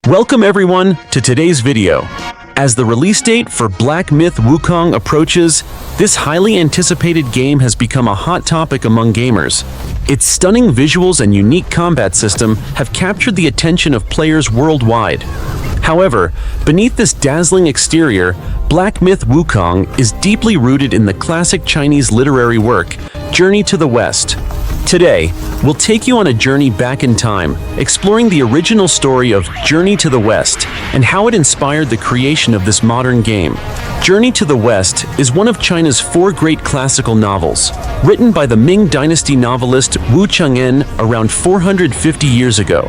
Welcome everyone to today's video. As the release date for Black Myth Wukong approaches, this highly anticipated game has become a hot topic among gamers. Its stunning visuals and unique combat system have captured the attention of players worldwide. However, beneath this dazzling exterior, Black Myth Wukong is deeply rooted in the classic Chinese literary work, Journey to the West. Today, we'll take you on a journey back in time, exploring the original story of Journey to the West and how it inspired the creation of this modern game. Journey to the West is one of China's 4 great classical novels, written by the Ming Dynasty novelist Wu Cheng'en around 450 years ago.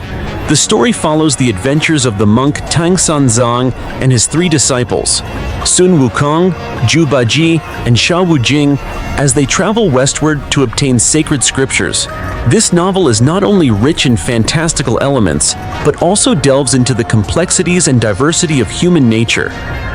The story follows the adventures of the monk Tang Sanzang and his 3 disciples, Sun Wukong, Zhu Bajie, and Sha Wujing, as they travel westward to obtain sacred scriptures. This novel is not only rich in fantastical elements, but also delves into the complexities and diversity of human nature.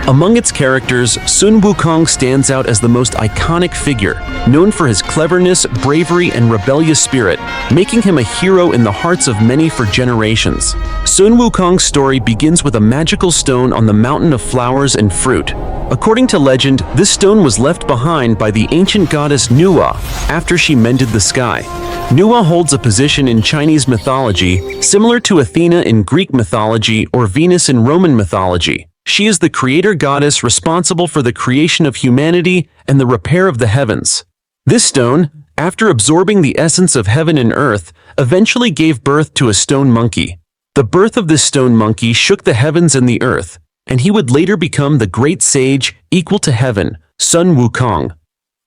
Among its characters, Sun Wukong stands out as the most iconic figure, known for his cleverness, bravery, and rebellious spirit, making him a hero in the hearts of many for generations. Sun Wukong's story begins with a magical stone on the Mountain of Flowers and Fruit. According to legend, this stone was left behind by the ancient goddess Nuwa after she mended the sky. Nuwa holds a position in Chinese mythology similar to Athena in Greek mythology or Venus in Roman mythology. She is the creator goddess responsible for the creation of humanity and the repair of the heavens. This stone, after absorbing the essence of heaven and earth, eventually gave birth to a stone monkey. The birth of this stone monkey shook the heavens and the earth, and he would later become the great sage equal to heaven, Sun Wukong.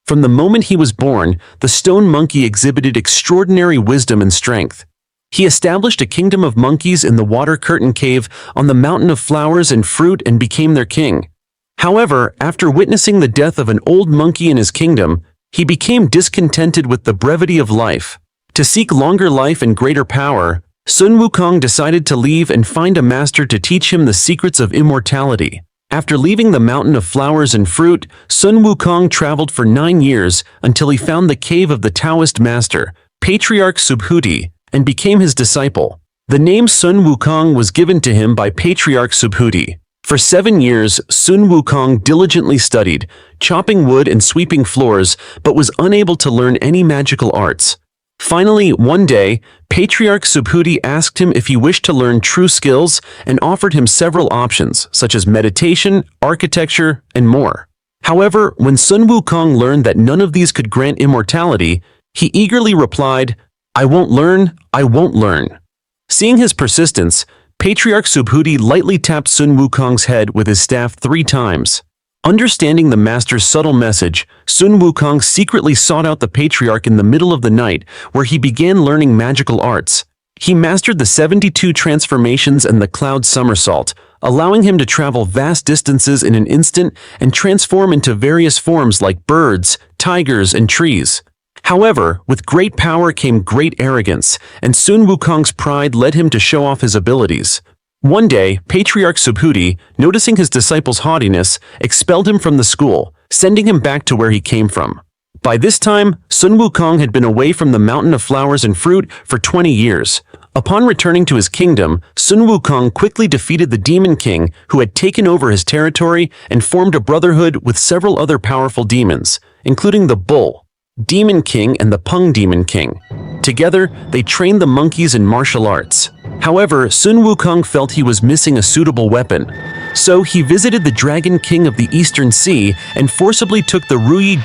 From the moment he was born, the stone monkey exhibited extraordinary wisdom and strength. He established a kingdom of monkeys in the Water Curtain Cave on the Mountain of Flowers and Fruit and became their king. However, after witnessing the death of an old monkey in his kingdom, he became discontented with the brevity of life. To seek longer life and greater power, Sun Wukong decided to leave and find a master to teach him the secrets of immortality. After leaving the Mountain of Flowers and Fruit, Sun Wukong traveled for 9 years until he found the cave of the Taoist master, Patriarch Subhuti, and became his disciple. The name Sun Wukong was given to him by Patriarch Subhuti. For 7 years, Sun Wukong diligently studied, chopping wood and sweeping floors, but was unable to learn any magical arts. Finally, one day, Patriarch Subhuti asked him if he wished to learn true skills and offered him several options, such as meditation, architecture, and more. However, when Sun Wukong learned that none of these could grant immortality, he eagerly replied, "I won't learn, I won't learn." Seeing his persistence, Patriarch Subhuti lightly tapped Sun Wukong's head with his staff 3 times. Understanding the master's subtle message, Sun Wukong secretly sought out the patriarch in the middle of the night, where he began learning magical arts. He mastered the 72 transformations and the cloud somersault, allowing him to travel vast distances in an instant and transform into various forms like birds, tigers, and trees. However, with great power came great arrogance, and Sun Wukong's pride led him to show off his abilities. One day, Patriarch Subhuti, noticing his disciple's haughtiness, expelled him from the school, sending him back to where he came from. By this time, Sun Wukong had been away from the Mountain of Flowers and Fruit for 20 years. Upon returning to his kingdom, Sun Wukong quickly defeated the Demon King, who had taken over his territory, and formed a brotherhood with several other powerful demons, including the Bull Demon King and the Peng Demon King. Together, they trained the monkeys in martial arts. However, Sun Wukong felt he was missing a suitable weapon. So he visited the Dragon King of the Eastern Sea and forcibly took the Ruyi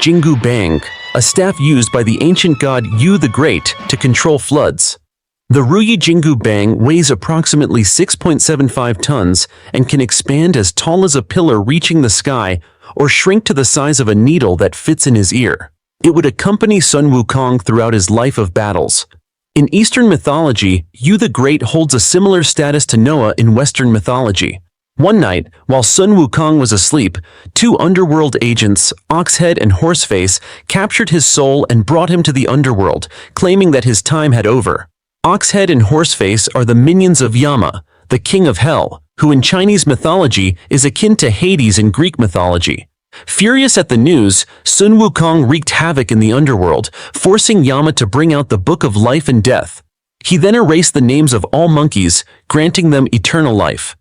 Bang, a staff used by the ancient god Yu the Great to control floods. The Ruyi Bang weighs approximately 6.75 tons and can expand as tall as a pillar reaching the sky or shrink to the size of a needle that fits in his ear. It would accompany Sun Wukong throughout his life of battles. In Eastern mythology, Yu the Great holds a similar status to Noah in Western mythology. One night, while Sun Wukong was asleep, 2 underworld agents, Oxhead and Horseface, captured his soul and brought him to the underworld, claiming that his time had over. Oxhead and Horseface are the minions of Yama, the king of hell, who in Chinese mythology is akin to Hades in Greek mythology. Furious at the news, Sun Wukong wreaked havoc in the underworld, forcing Yama to bring out the Book of Life and Death. He then erased the names of all monkeys, granting them eternal life.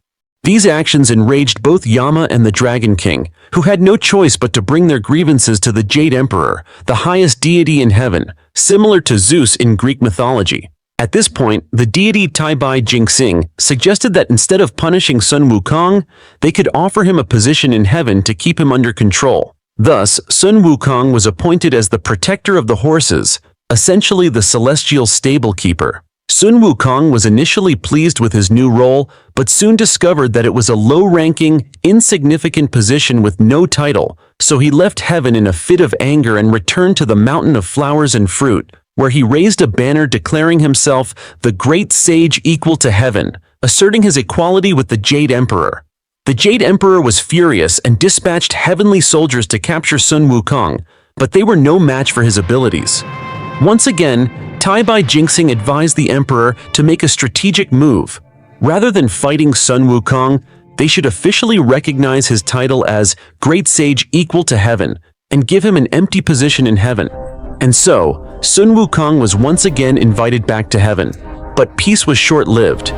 These actions enraged both Yama and the Dragon King, who had no choice but to bring their grievances to the Jade Emperor, the highest deity in heaven, similar to Zeus in Greek mythology. At this point, the deity Tai Bai Jingxing suggested that instead of punishing Sun Wukong, they could offer him a position in heaven to keep him under control. Thus, Sun Wukong was appointed as the protector of the horses, essentially the celestial stable keeper. Sun Wukong was initially pleased with his new role, but soon discovered that it was a low-ranking, insignificant position with no title, so he left heaven in a fit of anger and returned to the Mountain of Flowers and Fruit, where he raised a banner declaring himself the great sage equal to heaven, asserting his equality with the Jade Emperor. The Jade Emperor was furious and dispatched heavenly soldiers to capture Sun Wukong, but they were no match for his abilities. Once again, Tai Bai Jingxing advised the Emperor to make a strategic move. Rather than fighting Sun Wukong, they should officially recognize his title as Great Sage Equal to Heaven and give him an empty position in heaven. And so, Sun Wukong was once again invited back to heaven, but peace was short-lived.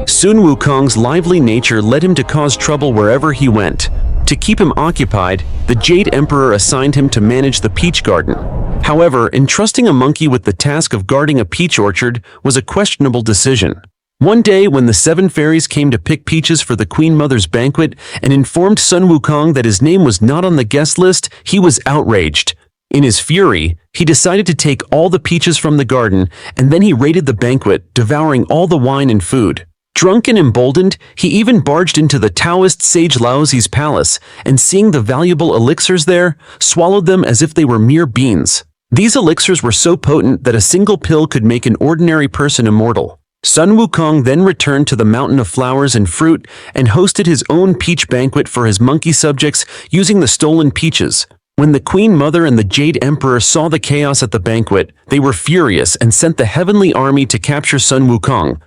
Sun Wukong's lively nature led him to cause trouble wherever he went. To keep him occupied, the Jade Emperor assigned him to manage the peach garden. However, entrusting a monkey with the task of guarding a peach orchard was a questionable decision. One day, when the 7 fairies came to pick peaches for the Queen Mother's banquet and informed Sun Wukong that his name was not on the guest list, he was outraged. In his fury, he decided to take all the peaches from the garden, and then he raided the banquet, devouring all the wine and food. Drunk and emboldened, he even barged into the Taoist sage Laozi's palace, and seeing the valuable elixirs there, swallowed them as if they were mere beans. These elixirs were so potent that a single pill could make an ordinary person immortal. Sun Wukong then returned to the Mountain of Flowers and Fruit and hosted his own peach banquet for his monkey subjects using the stolen peaches. When the Queen Mother and the Jade Emperor saw the chaos at the banquet, they were furious and sent the heavenly army to capture Sun Wukong.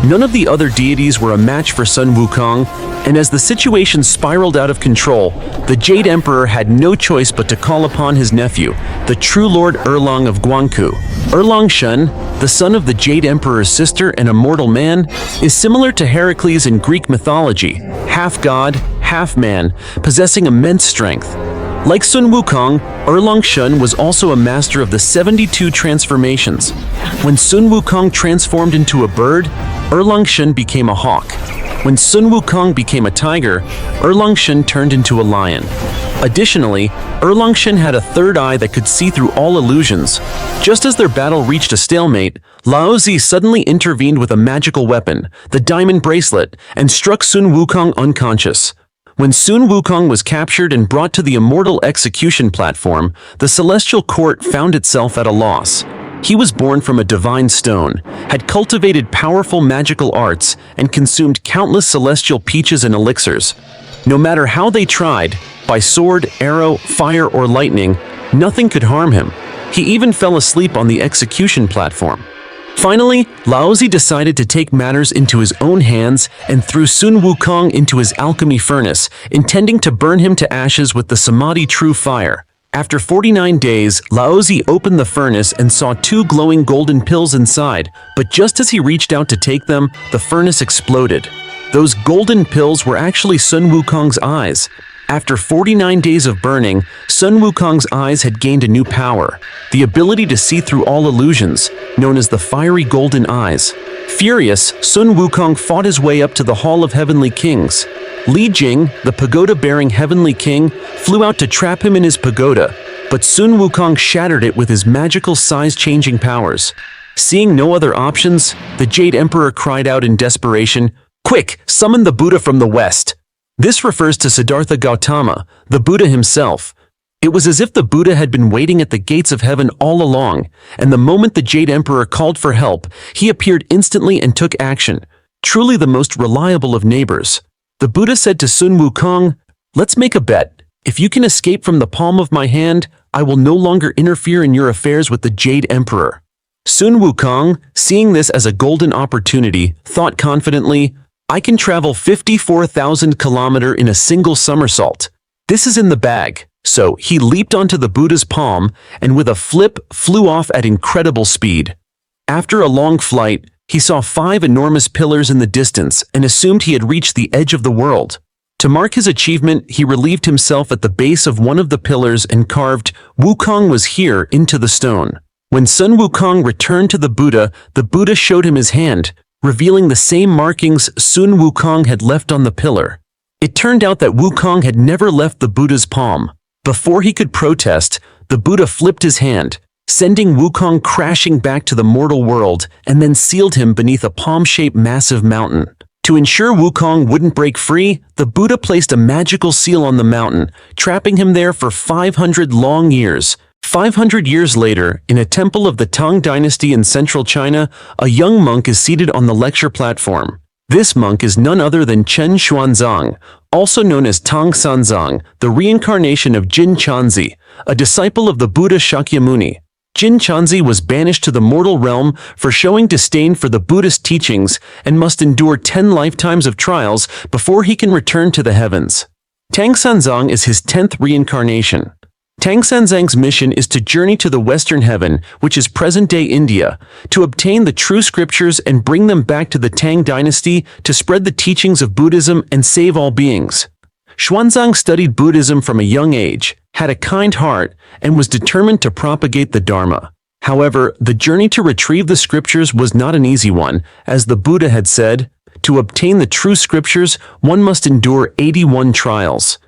None of the other deities were a match for Sun Wukong, and as the situation spiraled out of control, the Jade Emperor had no choice but to call upon his nephew, the true Lord Erlong of Guangku. Erlong Shun, the son of the Jade Emperor's sister and a mortal man, is similar to Heracles in Greek mythology, half god, half man, possessing immense strength. Like Sun Wukong, Erlong Shun was also a master of the 72 transformations. When Sun Wukong transformed into a bird, Erlong Shun became a hawk. When Sun Wukong became a tiger, Erlong Shun turned into a lion. Additionally, Erlong Shun had a third eye that could see through all illusions. Just as their battle reached a stalemate, Laozi suddenly intervened with a magical weapon, the diamond bracelet, and struck Sun Wukong unconscious. When Sun Wukong was captured and brought to the immortal execution platform, the celestial court found itself at a loss. He was born from a divine stone, had cultivated powerful magical arts, and consumed countless celestial peaches and elixirs. No matter how they tried, by sword, arrow, fire, or lightning, nothing could harm him. He even fell asleep on the execution platform. Finally, Laozi decided to take matters into his own hands and threw Sun Wukong into his alchemy furnace, intending to burn him to ashes with the Samadhi true fire. After 49 days, Laozi opened the furnace and saw 2 glowing golden pills inside, but just as he reached out to take them, the furnace exploded. Those golden pills were actually Sun Wukong's eyes. After 49 days of burning, Sun Wukong's eyes had gained a new power, the ability to see through all illusions, known as the fiery golden eyes. Furious, Sun Wukong fought his way up to the Hall of Heavenly Kings. Li Jing, the pagoda-bearing Heavenly King, flew out to trap him in his pagoda, but Sun Wukong shattered it with his magical size-changing powers. Seeing no other options, the Jade Emperor cried out in desperation, "Quick, summon the Buddha from the west!" This refers to Siddhartha Gautama, the Buddha himself. It was as if the Buddha had been waiting at the gates of heaven all along, and the moment the Jade Emperor called for help, he appeared instantly and took action, truly the most reliable of neighbors. The Buddha said to Sun Wukong, "Let's make a bet. If you can escape from the palm of my hand, I will no longer interfere in your affairs with the Jade Emperor." Sun Wukong, seeing this as a golden opportunity, thought confidently, "I can travel 54,000 kilometers in a single somersault. This is in the bag." So he leaped onto the Buddha's palm and with a flip flew off at incredible speed. After a long flight, He saw 5 enormous pillars in the distance and assumed he had reached the edge of the world. To mark his achievement, he relieved himself at the base of one of the pillars and carved "Wukong was here" into the stone. When Sun Wukong returned to the Buddha showed him his hand, revealing the same markings Sun Wukong had left on the pillar. It turned out that Wukong had never left the Buddha's palm. Before he could protest, the Buddha flipped his hand, sending Wukong crashing back to the mortal world, and then sealed him beneath a palm-shaped massive mountain. To ensure Wukong wouldn't break free, the Buddha placed a magical seal on the mountain, trapping him there for 500 long years. 500 years later, in a temple of the Tang dynasty in central China, a young monk is seated on the lecture platform. This monk is none other than Chen Xuanzang, also known as Tang Sanzang, the reincarnation of Jin Chanzi, a disciple of the Buddha Shakyamuni. Jin Chanzi was banished to the mortal realm for showing disdain for the Buddhist teachings and must endure 10 lifetimes of trials before he can return to the heavens. Tang Sanzang is his 10th reincarnation. Tang Sanzang's mission is to journey to the Western Heaven, which is present-day India, to obtain the true scriptures and bring them back to the Tang dynasty to spread the teachings of Buddhism and save all beings. Xuanzang studied Buddhism from a young age, had a kind heart, and was determined to propagate the Dharma. However, the journey to retrieve the scriptures was not an easy one, as the Buddha had said, to obtain the true scriptures, one must endure 81 trials.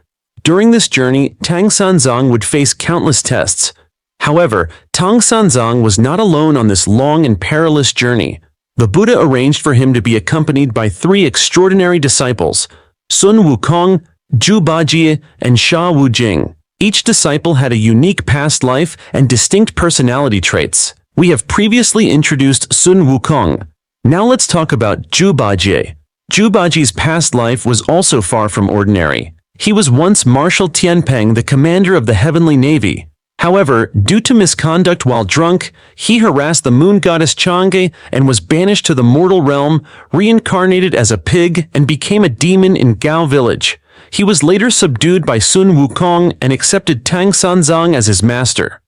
During this journey, Tang Sanzang would face countless tests. However, Tang Sanzang was not alone on this long and perilous journey. The Buddha arranged for him to be accompanied by 3 extraordinary disciples, Sun Wukong, Zhu Bajie, and Sha Wujing. Each disciple had a unique past life and distinct personality traits. We have previously introduced Sun Wukong. Now let's talk about Zhu Bajie. Zhu Bajie's past life was also far from ordinary. He was once Marshal Tianpeng, the commander of the Heavenly Navy. However, due to misconduct while drunk, he harassed the moon goddess Chang'e and was banished to the mortal realm, reincarnated as a pig, and became a demon in Gao village. He was later subdued by Sun Wukong and accepted Tang Sanzang as his master.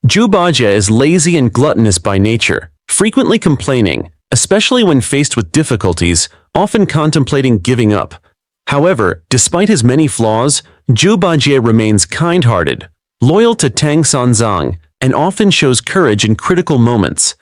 Zhu Bajie is lazy and gluttonous by nature, frequently complaining, especially when faced with difficulties, often contemplating giving up. However, despite his many flaws, Zhu Bajie remains kind-hearted, loyal to Tang Sanzang, and often shows courage in critical moments.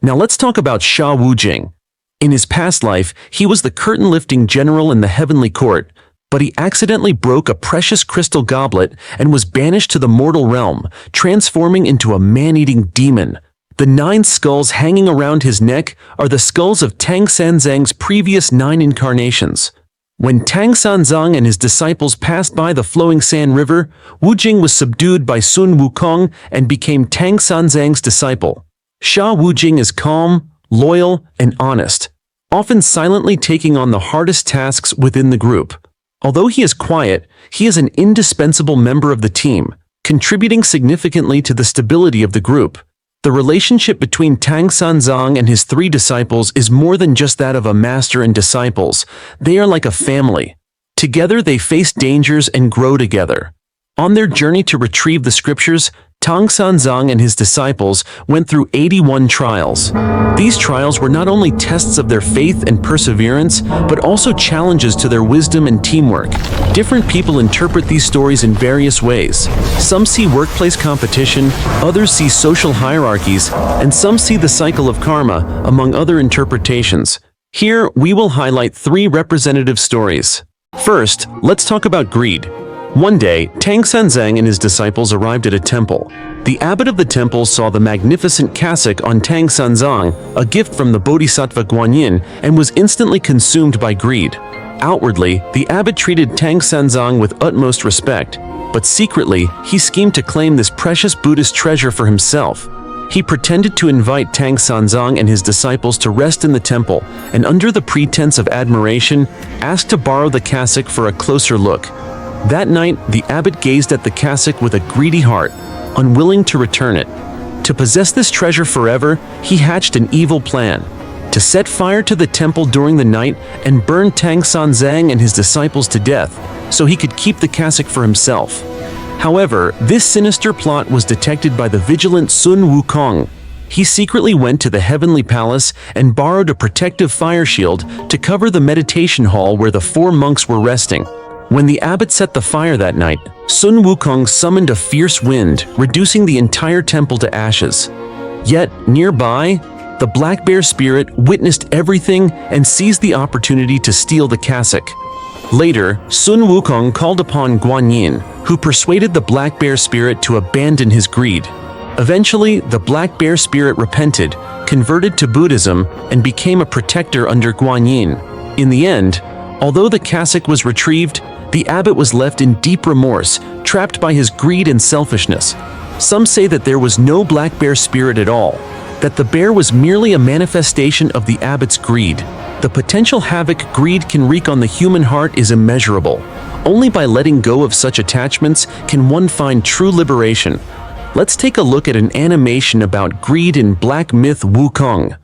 Now let's talk about Sha Wujing. In his past life, he was the curtain-lifting general in the heavenly court, but he accidentally broke a precious crystal goblet and was banished to the mortal realm, transforming into a man-eating demon. The 9 skulls hanging around his neck are the skulls of Tang Sanzang's previous 9 incarnations. When Tang Sanzang and his disciples passed by the flowing sand river, Wujing was subdued by Sun Wukong and became Tang Sanzang's disciple. Sha Wujing is calm, loyal, and honest, often silently taking on the hardest tasks within the group. Although he is quiet, he is an indispensable member of the team, contributing significantly to the stability of the group. The relationship between Tang Sanzang and his 3 disciples is more than just that of a master and disciples. They are like a family. Together they face dangers and grow together. On their journey to retrieve the scriptures, Tang Sanzang and his disciples went through 81 trials. These trials were not only tests of their faith and perseverance, but also challenges to their wisdom and teamwork. Different people interpret these stories in various ways. Some see workplace competition, others see social hierarchies, and some see the cycle of karma, among other interpretations. Here, we will highlight 3 representative stories. First, let's talk about greed. One day, Tang Sanzang and his disciples arrived at a temple. The abbot of the temple saw the magnificent cassock on Tang Sanzang, a gift from the Bodhisattva Guanyin, and was instantly consumed by greed. Outwardly, the abbot treated Tang Sanzang with utmost respect, but secretly, he schemed to claim this precious Buddhist treasure for himself. He pretended to invite Tang Sanzang and his disciples to rest in the temple, and under the pretense of admiration, asked to borrow the cassock for a closer look. That night, the abbot gazed at the cassock with a greedy heart, unwilling to return it. To possess this treasure forever, he hatched an evil plan: to set fire to the temple during the night and burn Tang Sanzang and his disciples to death, so he could keep the cassock for himself. However, this sinister plot was detected by the vigilant Sun Wukong. he secretly went to the heavenly palace and borrowed a protective fire shield to cover the meditation hall where the 4 monks were resting. When the abbot set the fire that night, Sun Wukong summoned a fierce wind, reducing the entire temple to ashes. Yet, nearby, the black bear spirit witnessed everything and seized the opportunity to steal the cassock. Later, Sun Wukong called upon Guanyin, who persuaded the black bear spirit to abandon his greed. Eventually, the black bear spirit repented, converted to Buddhism, and became a protector under Guanyin. In the end, although the cassock was retrieved, the abbot was left in deep remorse, trapped by his greed and selfishness. Some say that there was no black bear spirit at all, that the bear was merely a manifestation of the abbot's greed. The potential havoc greed can wreak on the human heart is immeasurable. Only by letting go of such attachments can one find true liberation. Let's take a look at an animation about greed in black myth Wukong.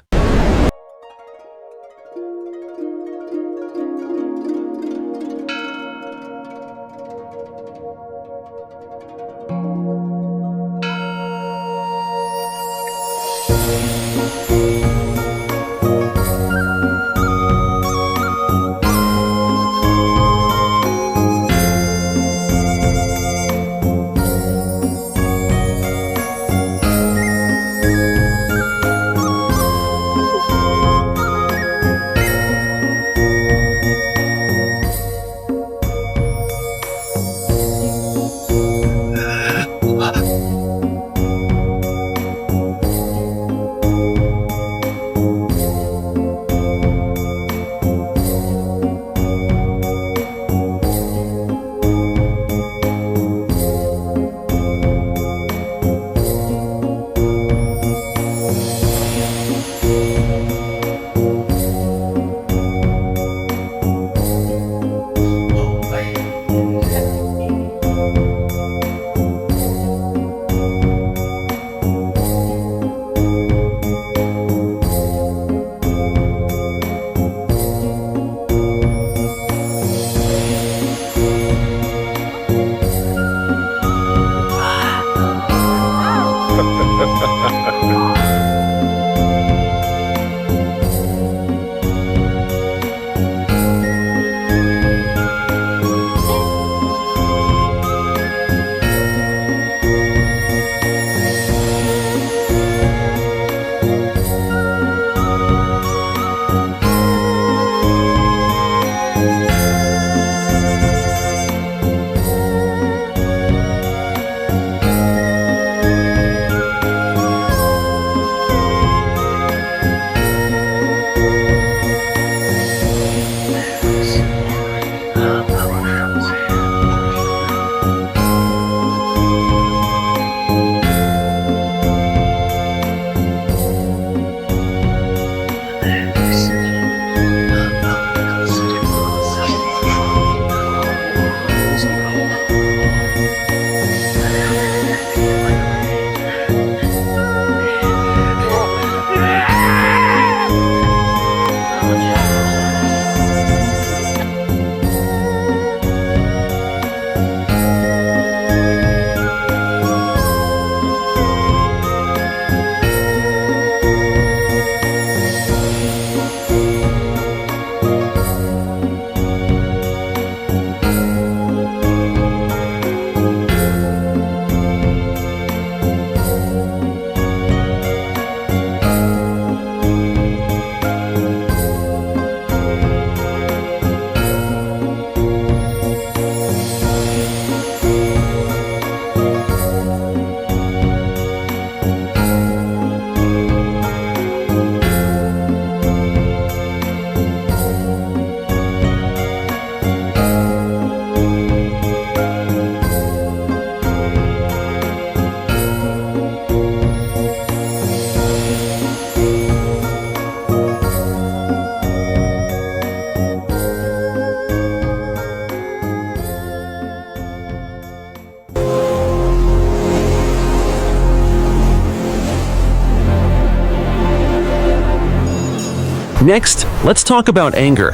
Next, let's talk about anger.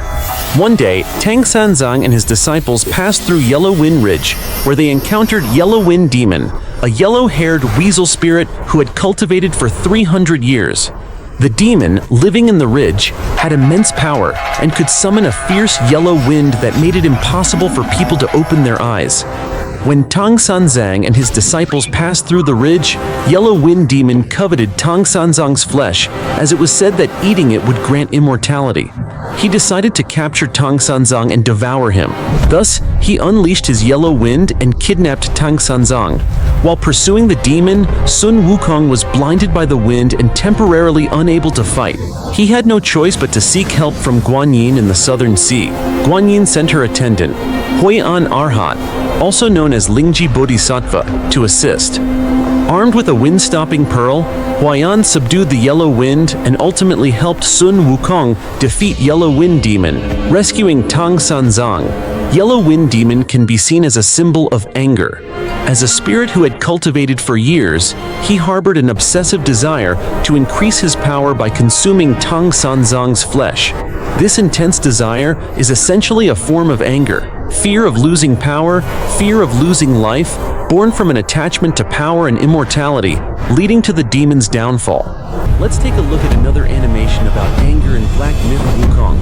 One day, Tang Sanzang and his disciples passed through Yellow Wind Ridge, where they encountered Yellow Wind Demon, a yellow-haired weasel spirit who had cultivated for 300 years. The demon, living in the ridge, had immense power and could summon a fierce yellow wind that made it impossible for people to open their eyes. When Tang Sanzang and his disciples passed through the ridge, Yellow Wind Demon coveted Tang Sanzang's flesh, as it was said that eating it would grant immortality. He decided to capture Tang Sanzang and devour him. Thus, he unleashed his yellow wind and kidnapped Tang Sanzang. While pursuing the demon, Sun Wukong was blinded by the wind and temporarily unable to fight. He had no choice but to seek help from Guanyin in the southern sea. Guanyin sent her attendant, Hui'an Arhat, also known as Lingji Bodhisattva, to assist. Armed with a wind-stopping pearl, Hui'an subdued the Yellow Wind and ultimately helped Sun Wukong defeat Yellow Wind Demon, rescuing Tang Sanzang. Yellow Wind Demon can be seen as a symbol of anger. As a spirit who had cultivated for years, he harbored an obsessive desire to increase his power by consuming Tang Sanzang's flesh. This intense desire is essentially a form of anger, fear of losing power, fear of losing life, born from an attachment to power and immortality, leading to the demon's downfall. Let's take a look at another animation about anger in Black Myth Wukong.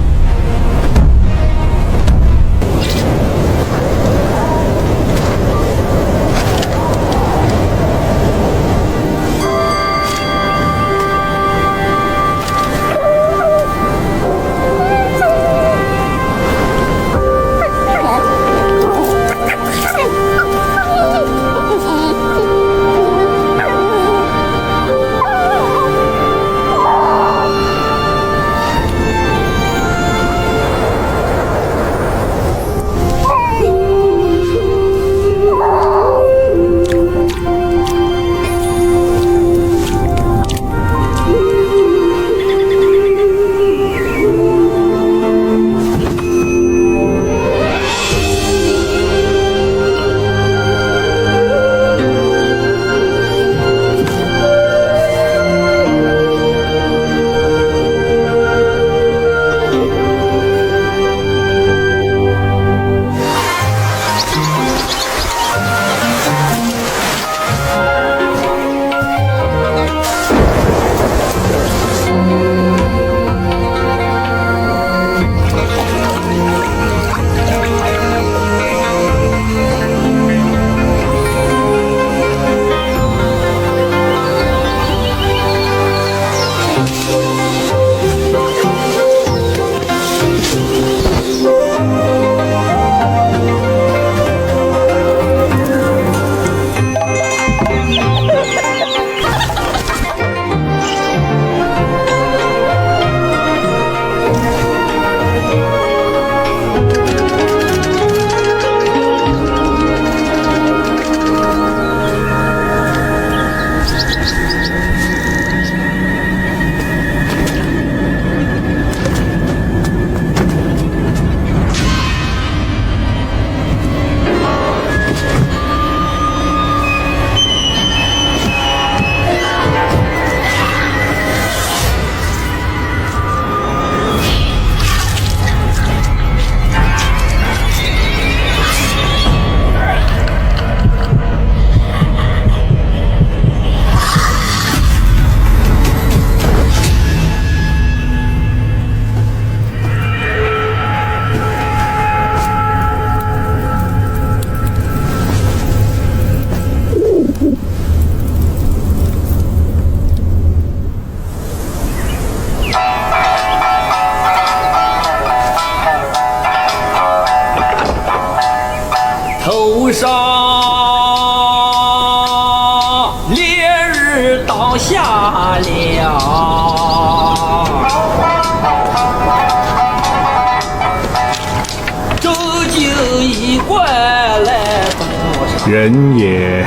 人也，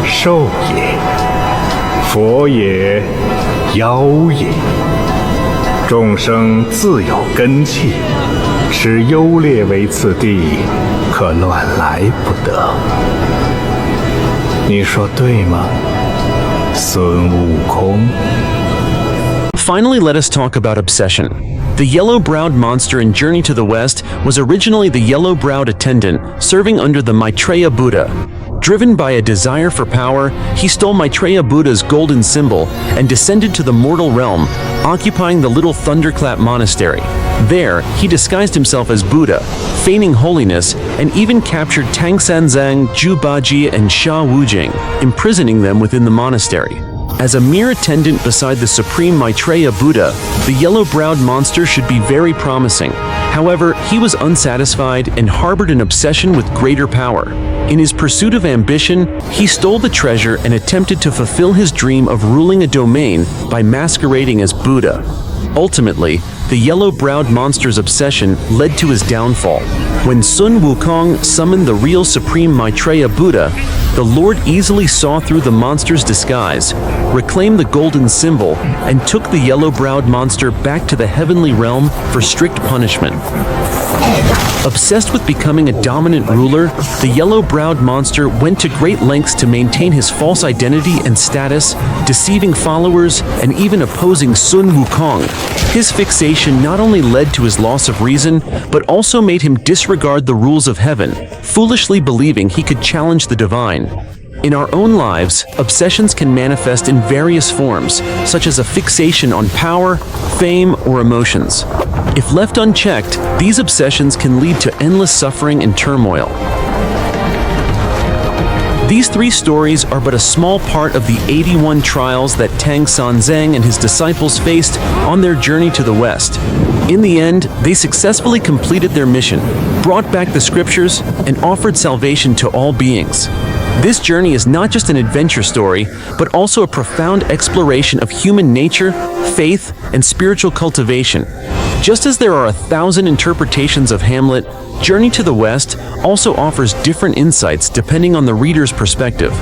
兽也，佛也，妖也。众生自有根器，持优劣为次第，可乱来不得。你说对吗，孙悟空 finally, let us talk about obsession. The yellow-browed monster in Journey to the West was originally the yellow-browed attendant serving under the Maitreya Buddha. Driven by a desire for power, he stole Maitreya Buddha's golden symbol and descended to the mortal realm, occupying the little thunderclap monastery. There, he disguised himself as Buddha, feigning holiness, and even captured Tang Sanzang, Zhu Bajie, and Sha Wujing, imprisoning them within the monastery. As a mere attendant beside the supreme Maitreya Buddha, the yellow-browed monster should be very promising. However, he was unsatisfied and harbored an obsession with greater power. In his pursuit of ambition, he stole the treasure and attempted to fulfill his dream of ruling a domain by masquerading as Buddha. Ultimately, the yellow-browed monster's obsession led to his downfall. When Sun Wukong summoned the real supreme Maitreya Buddha, the Lord easily saw through the monster's disguise, reclaimed the golden symbol, and took the yellow-browed monster back to the heavenly realm for strict punishment. Obsessed with becoming a dominant ruler, the yellow-browed monster went to great lengths to maintain his false identity and status, deceiving followers and even opposing Sun Wukong. His fixation not only led to his loss of reason, but also made him disregard the rules of heaven, foolishly believing he could challenge the divine. In our own lives, obsessions can manifest in various forms, such as a fixation on power, fame, or emotions. If left unchecked, these obsessions can lead to endless suffering and turmoil. These three stories are but a small part of the 81 trials that Tang Sanzang and his disciples faced on their journey to the West. In the end, they successfully completed their mission, brought back the scriptures, and offered salvation to all beings. This journey is not just an adventure story, but also a profound exploration of human nature, faith, and spiritual cultivation. Just as there are 1,000 interpretations of Hamlet, Journey to the West also offers different insights depending on the reader's perspective.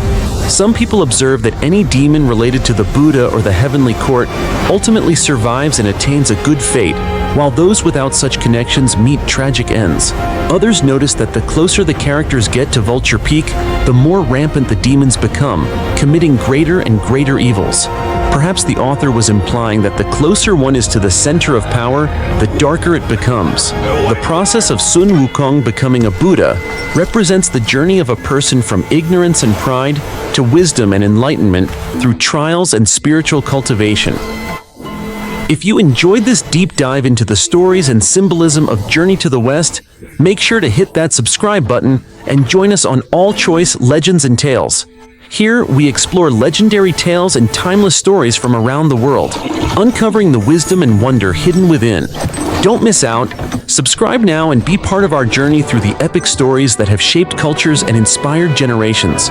Some people observe that any demon related to the Buddha or the heavenly court ultimately survives and attains a good fate, while those without such connections meet tragic ends. Others notice that the closer the characters get to Vulture Peak, the more rampant the demons become, committing greater and greater evils. Perhaps the author was implying that the closer one is to the center of power, the darker it becomes. The process of Sun Wukong becoming a Buddha represents the journey of a person from ignorance and pride to wisdom and enlightenment through trials and spiritual cultivation. If you enjoyed this deep dive into the stories and symbolism of Journey to the West, make sure to hit that subscribe button and join us on ALLCHOICE Legends and Tales. Here, we explore legendary tales and timeless stories from around the world, uncovering the wisdom and wonder hidden within. Don't miss out. Subscribe now and be part of our journey through the epic stories that have shaped cultures and inspired generations.